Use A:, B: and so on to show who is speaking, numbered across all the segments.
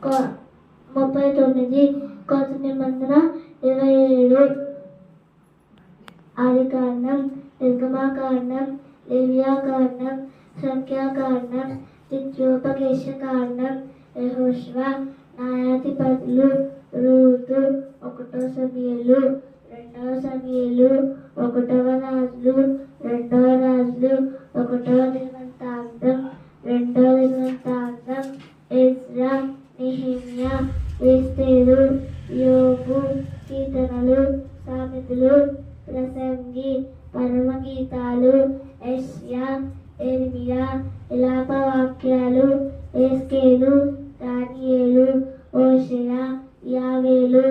A: 39 కొత్త నిబంధన 27 ఆదికాండం, నిర్గమాకాండం, లేవియాకాండం, సంఖ్యాకాండం, ద్వితీయోపదేశకాండం, యెహోషువ, న్యాయాధిపతులు, రూతు, 1 సమూయేలు, 2 సమూయేలు, 1 రాజులు, 2 రాజులు, 1 దినవృత్తాంతం, 2 దినవృత్తాంతం, ఎజ్రా, నెహెమ్యా, ఎస్తేరు, యోబు, కీర్తనలు, సామెతలు, ప్రసంగి, పరమగీతాలు, యెషయా, యెరెమీయా, విలాప వాక్యాలు, ఎస్కేలు, దానియేలు, హోషేయ, యావేలు,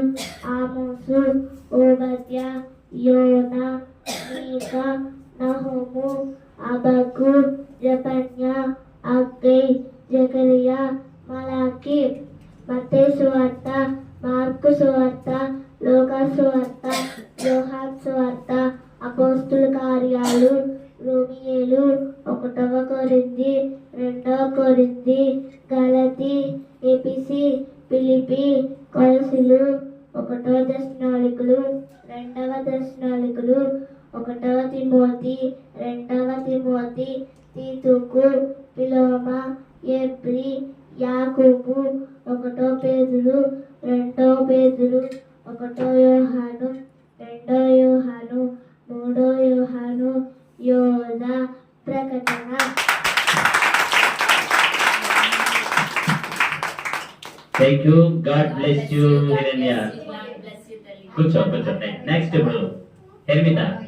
A: ఆమోసు, ఓబద్య, యోనా, మీకా, నహూము, హబక్కు, జెఫన్యా, హగ్గై, జకరియా, మలాకి. మత్తయి సువార్త, మార్కు సువార్త, లూకా సువార్త, యోహాను సువార్త, అపోస్తుల కార్యాలు, రోమియేలు, 1 కొరింథీ, 2 కొరింథీ, గలతీ, ఎఫెసీ, ఫిలిప్పీ, కొలస్సీలు, 1 దశలోనికలు, 2 దశలోనికలు, 1 తిమోతి, 2 తిమోతి, తీతుకు, ఫిలోమ, ఎబ్రి, యాకోబు, 1 పేతురు, 2 పేతురు, 1 యోహాను, 2 యోహాను, 3 యోహాను, యోధ, ప్రకటన.
B: Thank you. God bless you, Hiranya. Good job. Next, bro. Hermita.